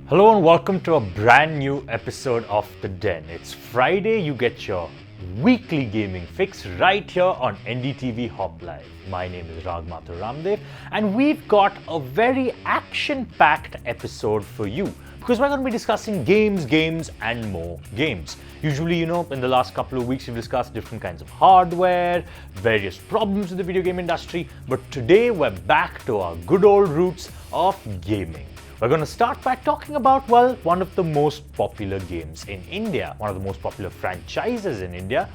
Hello and welcome to a brand new episode of The Den. It's Friday, you get your weekly gaming fix right here on NDTV Hop Live. My name is Ragmathu Ramdev and we've got a very action-packed episode for you because we're going to be discussing games and more games. Usually, in the last couple of weeks we've discussed different kinds of hardware, various problems in the video game industry, but today we're back to our good old roots of gaming. We're going to start by talking about, one of the most popular games in India, one of the most popular franchises in India,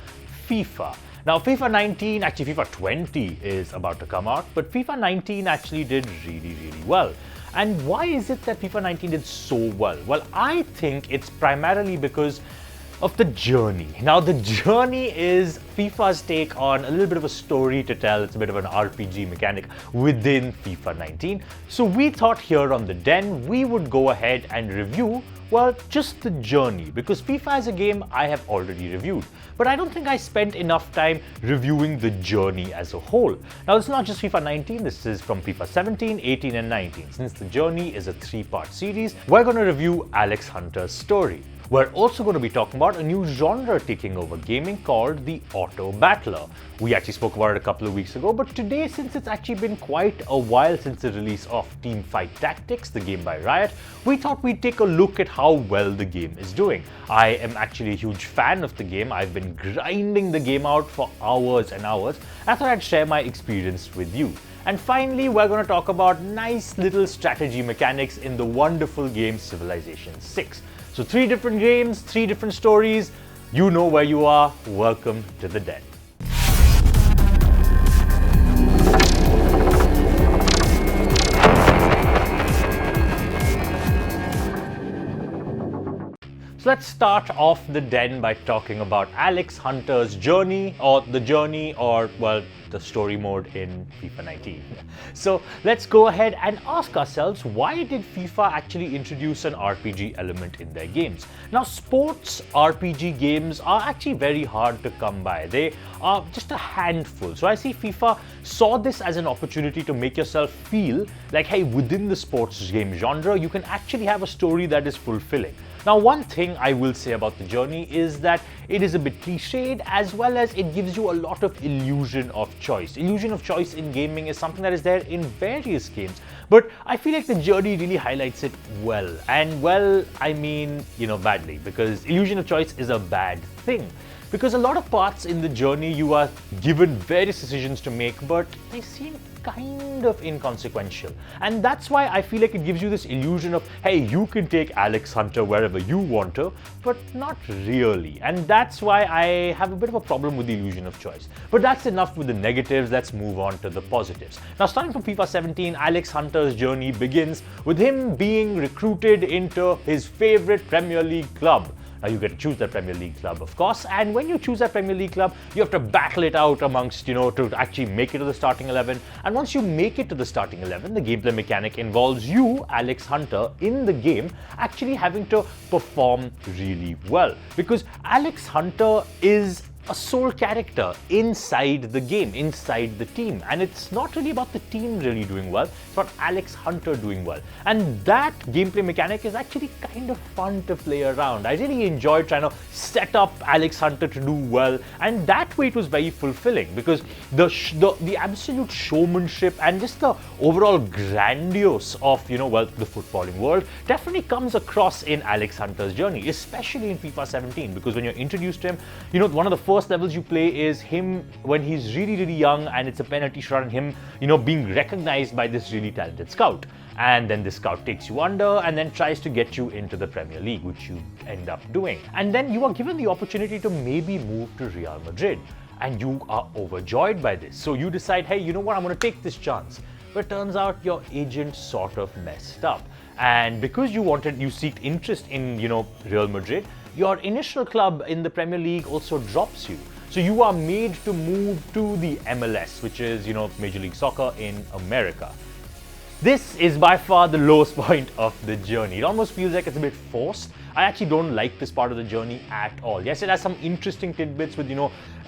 FIFA. Now, FIFA 19, actually FIFA 20 is about to come out, but FIFA 19 actually did really well. And why is it that FIFA 19 did so well? Well, I think it's primarily because of the journey. Now, the journey is FIFA's take on a little bit of a story to tell. It's a bit of an RPG mechanic within FIFA 19. So we thought here on The Den, we would go ahead and review, just the journey, because FIFA is a game I have already reviewed. But I don't think I spent enough time reviewing the journey as a whole. Now, it's not just FIFA 19, this is from FIFA 17, 18 and 19. Since the journey is a three-part series, we're going to review Alex Hunter's story. We're also going to be talking about a new genre taking over gaming called the Auto Battler. We actually spoke about it a couple of weeks ago, but today, since it's actually been quite a while since the release of Teamfight Tactics, the game by Riot, we thought we'd take a look at how well the game is doing. I am actually a huge fan of the game. I've been grinding the game out for hours and hours. I thought I'd share my experience with you. And finally, we're going to talk about nice little strategy mechanics in the wonderful game Civilization 6. So 3 different games, 3 different stories. You know where you are. Welcome to The Den. So let's start off The Den by talking about Alex Hunter's journey, or the story mode in FIFA 19. So let's go ahead and ask ourselves, why did FIFA actually introduce an RPG element in their games? Now, sports RPG games are actually very hard to come by. They are just a handful. So I see FIFA saw this as an opportunity to make yourself feel like, hey, within the sports game genre, you can actually have a story that is fulfilling. Now, one thing I will say about the journey is that it is a bit cliched, as well as it gives you a lot of illusion of choice. Illusion of choice in gaming is something that is there in various games, but I feel like the journey really highlights it well. And I mean, badly, because illusion of choice is a bad thing. Because a lot of parts in the journey you are given various decisions to make, but they seem kind of inconsequential. And that's why I feel like it gives you this illusion of, hey, you can take Alex Hunter wherever you want to, but not really. And that's why I have a bit of a problem with the illusion of choice. But that's enough with the negatives. Let's move on to the positives. Now, starting from FIFA 17, Alex Hunter's journey begins with him being recruited into his favorite Premier League club. Now, you get to choose that Premier League club, of course, and when you choose that Premier League club, you have to battle it out amongst, to actually make it to the starting 11. And once you make it to the starting 11, the gameplay mechanic involves you, Alex Hunter, in the game actually having to perform really well. Because Alex Hunter is a sole character inside the game, inside the team. And it's not really about the team really doing well, it's about Alex Hunter doing well. And that gameplay mechanic is actually kind of fun to play around. I really enjoyed trying to set up Alex Hunter to do well, and that way it was very fulfilling, because the absolute showmanship and just the overall grandiose of, the footballing world definitely comes across in Alex Hunter's journey, especially in FIFA 17, because when you're introduced to him, one of the first levels you play is him when he's really young, and it's a penalty shot, and him, being recognized by this really talented scout. And then this scout takes you under and then tries to get you into the Premier League, which you end up doing. And then you are given the opportunity to maybe move to Real Madrid, and you are overjoyed by this. So you decide, hey, you know what, I'm going to take this chance. But it turns out your agent sort of messed up. And because you seeked interest in, Real Madrid, your initial club in the Premier League also drops you. So you are made to move to the MLS, which is, Major League Soccer in America. This is by far the lowest point of the journey. It almost feels like it's a bit forced. I actually don't like this part of the journey at all. Yes, it has some interesting tidbits with,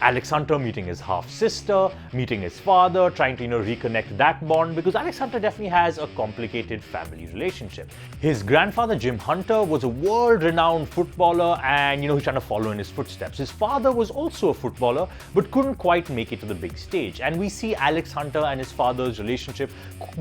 Alex Hunter meeting his half-sister, meeting his father, trying to, reconnect that bond, because Alex Hunter definitely has a complicated family relationship. His grandfather, Jim Hunter, was a world-renowned footballer and, he's trying to follow in his footsteps. His father was also a footballer, but couldn't quite make it to the big stage. And we see Alex Hunter and his father's relationship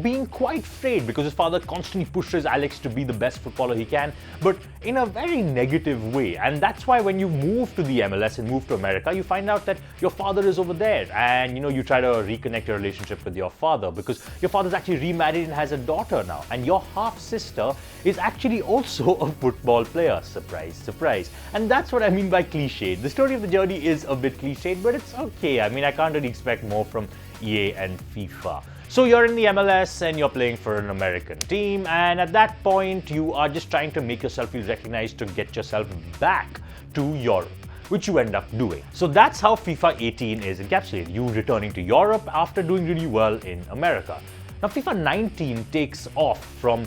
being quite frayed because his father constantly pushes Alex to be the best footballer he can, but in a very negative way. And that's why when you move to the MLS and move to America, you find out that your father is over there and you try to reconnect your relationship with your father because your father's actually remarried and has a daughter now, and your half-sister is actually also a football player. Surprise, surprise. And that's what I mean by cliched. The story of the journey is a bit cliched, but it's okay. I mean, I can't really expect more from EA and FIFA. So you're in the MLS and you're playing for an American team, and at that point you are just trying to make yourself feel recognized to get yourself back to Europe, which you end up doing. So that's how FIFA 18 is encapsulated, you returning to Europe after doing really well in America. Now FIFA 19 takes off from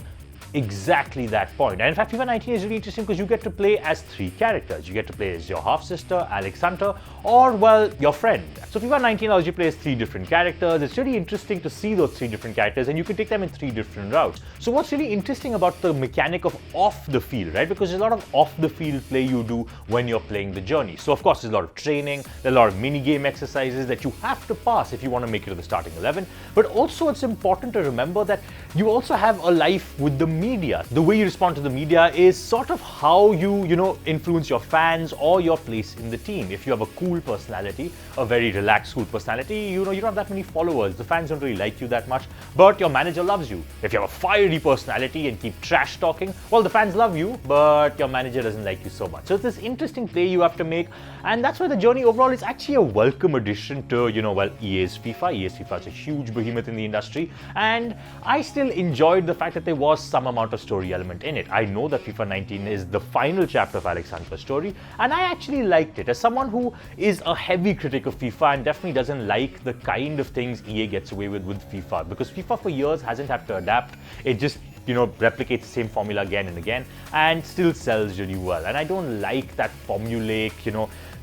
exactly that point. And in fact, FIFA 19 is really interesting because you get to play as 3 characters. You get to play as your half-sister, Alex Hunter, or, well, your friend. So FIFA 19 allows you to play as 3 different characters. It's really interesting to see those 3 different characters, and you can take them in 3 different routes. So what's really interesting about the mechanic of off the field, right? Because there's a lot of off the field play you do when you're playing the journey. So of course, there's a lot of training, there's a lot of mini-game exercises that you have to pass if you want to make it to the starting 11. But also it's important to remember that you also have a life with the media. The way you respond to the media is sort of how you influence your fans or your place in the team. If you have a cool personality, a very relaxed, cool personality, you don't have that many followers. The fans don't really like you that much, but your manager loves you. If you have a fiery personality and keep trash talking, well, the fans love you, but your manager doesn't like you so much. So it's this interesting play you have to make, and that's why the journey overall is actually a welcome addition to, EA's FIFA. EA's FIFA is a huge behemoth in the industry, and I still enjoyed the fact that there was some amount of story element in it. I know that FIFA 19 is the final chapter of Alex Hunter's story, and I actually liked it. As someone who is a heavy critic of FIFA and definitely doesn't like the kind of things EA gets away with FIFA, because FIFA for years hasn't had to adapt. It just replicates the same formula again and again and still sells really well. And I don't like that formulaic,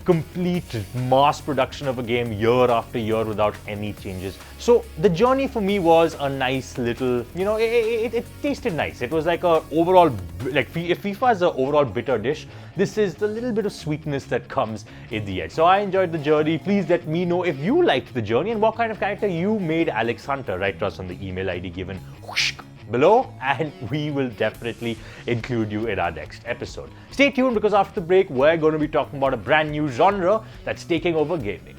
complete mass production of a game year after year without any changes. So the journey for me was a nice little, it tasted nice. It was like a overall, if FIFA is an overall bitter dish, this is the little bit of sweetness that comes in the end. So I enjoyed the journey. Please let me know if you liked the journey and what kind of character you made Alex Hunter. Write to us on the email ID given below, and we will definitely include you in our next episode. Stay tuned, because after the break, we're going to be talking about a brand new genre that's taking over gaming.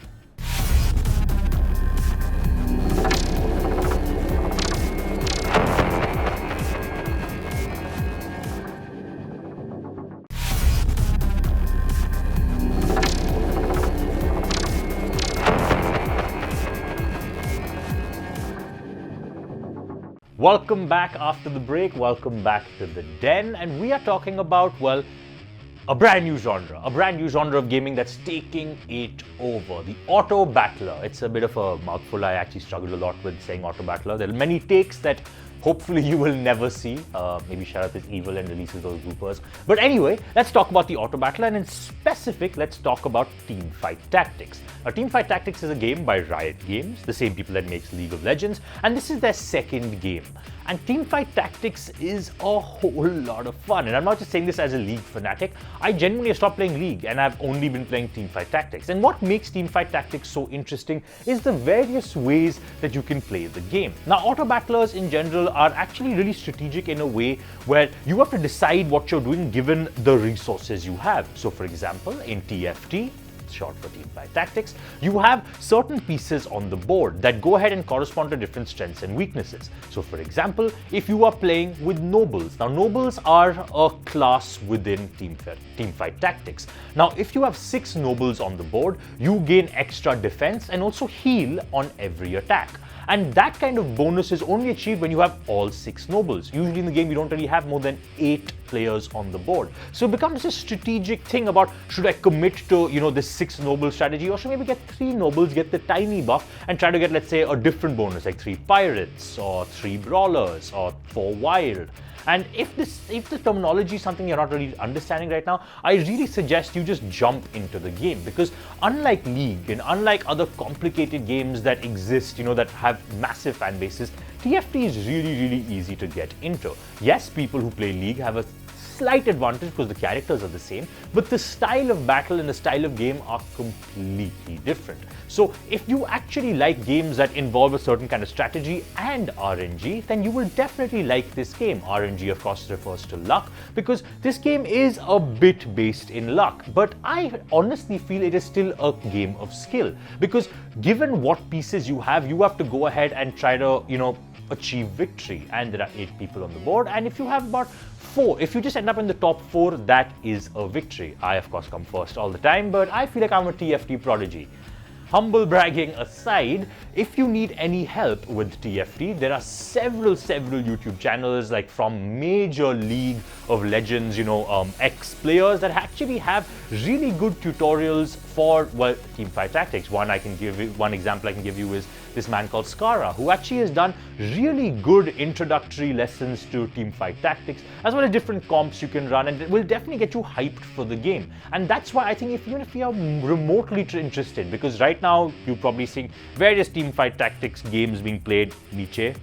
Welcome back after the break, welcome back to the den, and we are talking about, well, a brand new genre of gaming that's taking it over, the auto battler. It's a bit of a mouthful. I actually struggled a lot with saying auto battler. There are many takes that hopefully you will never see. Maybe Sharath is evil and releases those bloopers. But anyway, let's talk about the auto battler, and in specific, let's talk about Teamfight Tactics. Now, Teamfight Tactics is a game by Riot Games, the same people that makes League of Legends, and this is their second game. And Teamfight Tactics is a whole lot of fun. And I'm not just saying this as a League fanatic. I genuinely have stopped playing League and I've only been playing Teamfight Tactics. And what makes Teamfight Tactics so interesting is the various ways that you can play the game. Now, auto battlers in general are actually really strategic in a way where you have to decide what you're doing given the resources you have. So for example, in TFT, short for Teamfight Tactics, you have certain pieces on the board that go ahead and correspond to different strengths and weaknesses. So for example, if you are playing with nobles, now nobles are a class within Teamfight Tactics. Now if you have 6 nobles on the board, you gain extra defense and also heal on every attack. And that kind of bonus is only achieved when you have all 6 nobles. Usually in the game, you don't really have more than 8 players on the board. So it becomes a strategic thing about, should I commit to, this 6 noble strategy, or should I maybe get 3 nobles, get the tiny buff, and try to get, let's say, a different bonus, like 3 pirates, or 3 brawlers, or 4 wild. And if the terminology is something you're not really understanding right now, I really suggest you just jump into the game, because unlike League and unlike other complicated games that exist, that have massive fan bases, TFT is really, really easy to get into. Yes, people who play League have a slight advantage because the characters are the same, but the style of battle and the style of game are completely different. So if you actually like games that involve a certain kind of strategy and RNG, then you will definitely like this game. RNG, of course, refers to luck, because this game is a bit based in luck, but I honestly feel it is still a game of skill, because given what pieces you have to go ahead and try to, achieve victory. And there are 8 people on the board, and if you have about 4, if you just end up in the top 4, that is a victory. I, of course, come first all the time, but I feel like I'm a TFT prodigy. Humble bragging aside, if you need any help with TFT, there are several YouTube channels, like from major League of Legends, ex players that actually have really good tutorials for, teamfight tactics. One example I can give you is this man called Skara, who actually has done really good introductory lessons to teamfight tactics, as well as different comps you can run, and it will definitely get you hyped for the game. And that's why I think even if you are remotely interested, because right now you're probably seeing various teamfight tactics games being played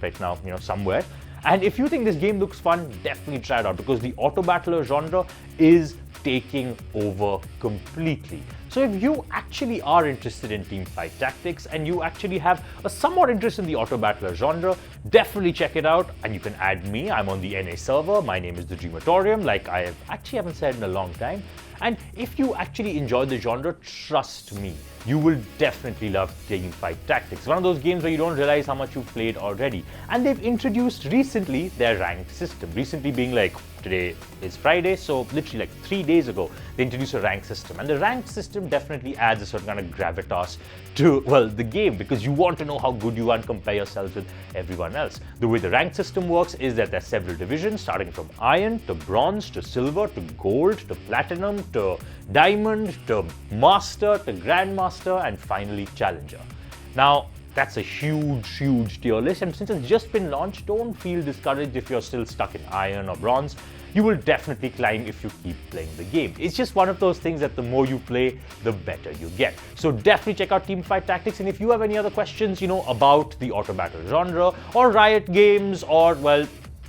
right now, somewhere. And if you think this game looks fun, definitely try it out, because the auto battler genre is taking over completely. So if you actually are interested in teamfight tactics and you actually have a somewhat interest in the auto battler genre, definitely check it out, and you can add me. I'm on the NA server. My name is the Dreamatorium, like I haven't said in a long time. And if you actually enjoy the genre, trust me, you will definitely love Teamfight Tactics. One of those games where you don't realize how much you've played already. And they've introduced recently their ranked system. Recently being like, today is Friday, so literally like 3 days ago, they introduced a ranked system. And the ranked system definitely adds a certain kind of gravitas to, the game, because you want to know how good you are and compare yourselves with everyone else. The way the ranked system works is that there's several divisions, starting from iron to bronze to silver to gold to platinum to diamond to master to grandmaster and finally challenger. Now, that's a huge tier list, and since it's just been launched, don't feel discouraged if you're still stuck in iron or bronze. You will definitely climb if you keep playing the game. It's just one of those things that the more you play, the better you get. So definitely check out Teamfight Tactics, and if you have any other questions, about the auto battle genre or Riot games or,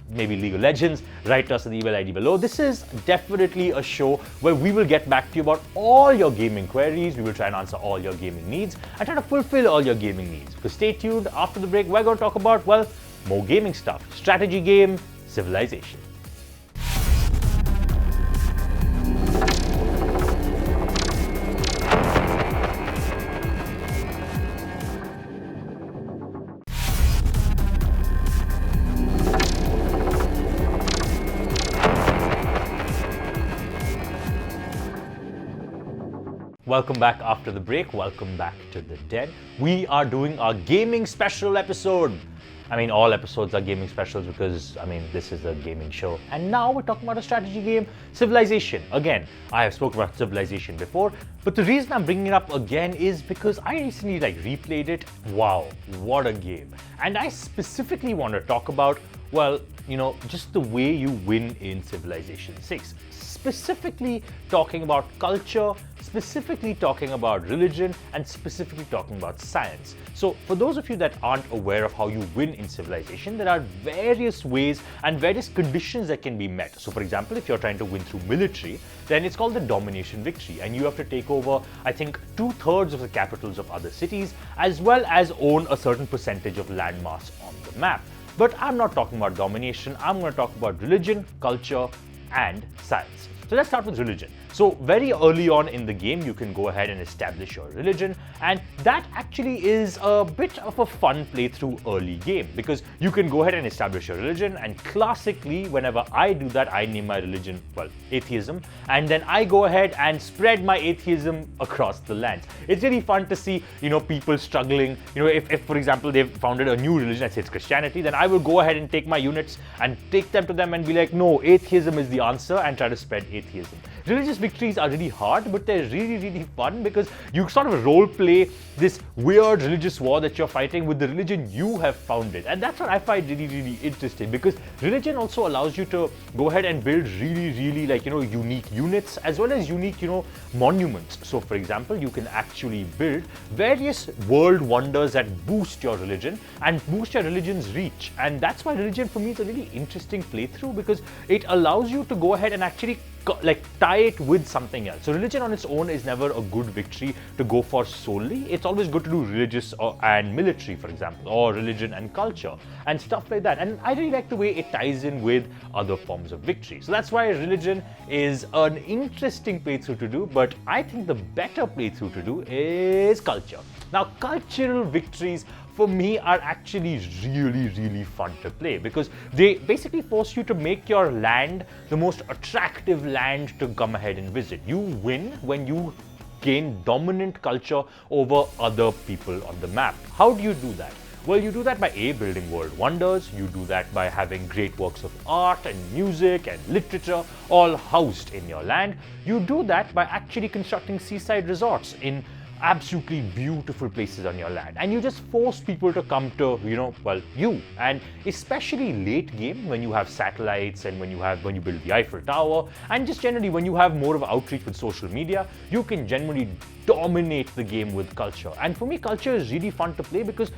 maybe League of Legends, write us an email ID below. This is definitely a show where we will get back to you about all your gaming queries. We will try and answer all your gaming needs and try to fulfill all your gaming needs. Because stay tuned, after the break, we're going to talk about, more gaming stuff. Strategy game, Civilization. Welcome back after the break. Welcome back to the den. We are doing our gaming special episode. All episodes are gaming specials because, this is a gaming show. And now we're talking about a strategy game, Civilization. Again, I have spoken about Civilization before, but the reason I'm bringing it up again is because I recently replayed it. Wow, what a game. And I specifically want to talk about, just the way you win in Civilization 6. Specifically talking about culture, specifically talking about religion, and specifically talking about science. So for those of you that aren't aware of how you win in Civilization, there are various ways and various conditions that can be met. So for example, if you're trying to win through military, then it's called the domination victory, and you have to take over, I think, 2/3 of the capitals of other cities, as well as own a certain percentage of landmass on the map. But I'm not talking about domination. I'm going to talk about religion, culture, and science. So let's start with religion. So very early on in the game, you can go ahead and establish your religion, and that actually is a bit of a fun playthrough early game, because you can go ahead and establish your religion, and classically, whenever I do that, I name my religion, well, atheism, and then I go ahead and spread my atheism across the lands. It's really fun to see, people struggling. If for example, they've founded a new religion, let's say it's Christianity, then I will go ahead and take my units and take them to them and be like, no, atheism is the answer, and try to spread atheism. Religious victories are really hard, but they're really, really fun, because you sort of role play this weird religious war that you're fighting with the religion you have founded. And that's what I find really, really interesting, because religion also allows you to go ahead and build really, really unique units, as well as unique, monuments. So for example, you can actually build various world wonders that boost your religion and boost your religion's reach. And that's why religion for me is a really interesting playthrough, because it allows you to go ahead and actually tie it with something else. So religion on its own is never a good victory to go for solely. It's always good to do religious and military, for example, or religion and culture and stuff like that. And I really like the way it ties in with other forms of victory. So that's why religion is an interesting playthrough to do, but I think the better playthrough to do is culture. Now, cultural victories for me are actually really, really fun to play, because they basically force you to make your land the most attractive land to come ahead and visit. You win when you gain dominant culture over other people on the map. How do you do that? Well, you do that by building world wonders. You do that by having great works of art and music and literature all housed in your land. You do that by actually constructing seaside resorts in absolutely beautiful places on your land, and you just force people to come to you. And especially late game, when you have satellites and when you build the Eiffel Tower, and just generally when you have more of outreach with social media, you can generally dominate the game with culture. And for me, culture is really fun to play, because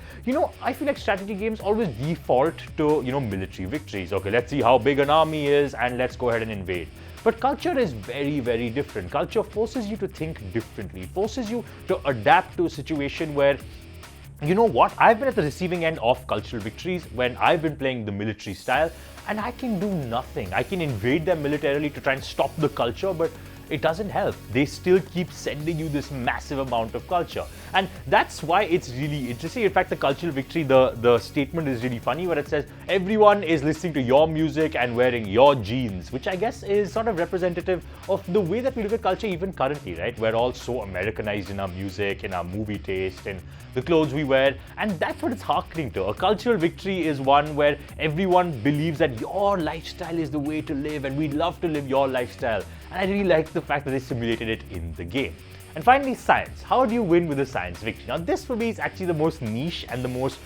I feel like strategy games always default to military victories. Okay, let's see how big an army is and let's go ahead and invade. But culture is very, very different. Culture forces you to think differently, forces you to adapt to a situation where, I've been at the receiving end of cultural victories when I've been playing the military style, and I can do nothing. I can invade them militarily to try and stop the culture, but it doesn't help. They still keep sending you this massive amount of culture. And that's why it's really interesting. In fact, the cultural victory, the statement is really funny, where it says, everyone is listening to your music and wearing your jeans, which I guess is sort of representative of the way that we look at culture even currently, right? We're all so Americanized in our music, in our movie taste, in the clothes we wear, and that's what it's hearkening to. A cultural victory is one where everyone believes that your lifestyle is the way to live, and we'd love to live your lifestyle. And I really like the fact that they simulated it in the game. And finally, science. How do you win with a science victory? Now, this for me is actually the most niche and the most,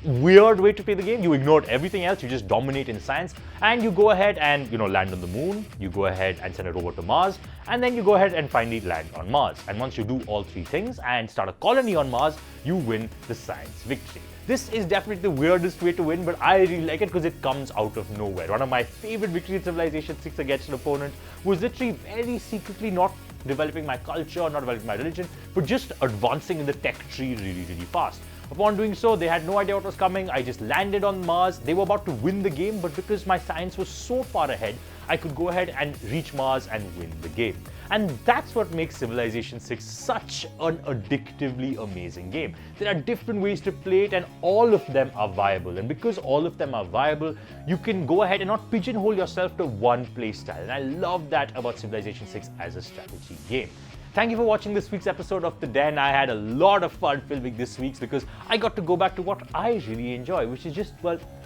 weird way to play the game. You ignored everything else, you just dominate in science, and you go ahead and, land on the moon, you go ahead and send a rover to Mars, and then you go ahead and finally land on Mars. And once you do all three things and start a colony on Mars, you win the science victory. This is definitely the weirdest way to win, but I really like it because it comes out of nowhere. One of my favorite victories in Civilization 6 against an opponent was literally very secretly not developing my culture, not developing my religion, but just advancing in the tech tree really, really fast. Upon doing so, they had no idea what was coming. I just landed on Mars. They were about to win the game, but because my science was so far ahead, I could go ahead and reach Mars and win the game. And that's what makes Civilization 6 such an addictively amazing game. There are different ways to play it, and all of them are viable. And because all of them are viable, you can go ahead and not pigeonhole yourself to one play style. And I love that about Civilization 6 as a strategy game. Thank you for watching this week's episode of The Den. I had a lot of fun filming this week's because I got to go back to what I really enjoy, which is just,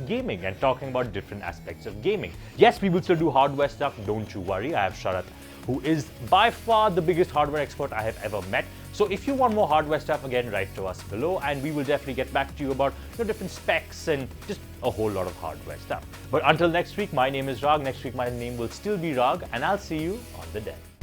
gaming and talking about different aspects of gaming. Yes, we will still do hardware stuff, don't you worry. I have Sharat, who is by far the biggest hardware expert I have ever met. So if you want more hardware stuff, again, write to us below and we will definitely get back to you about different specs and just a whole lot of hardware stuff. But until next week, my name is Rag. Next week, my name will still be Rag, and I'll see you on The Den.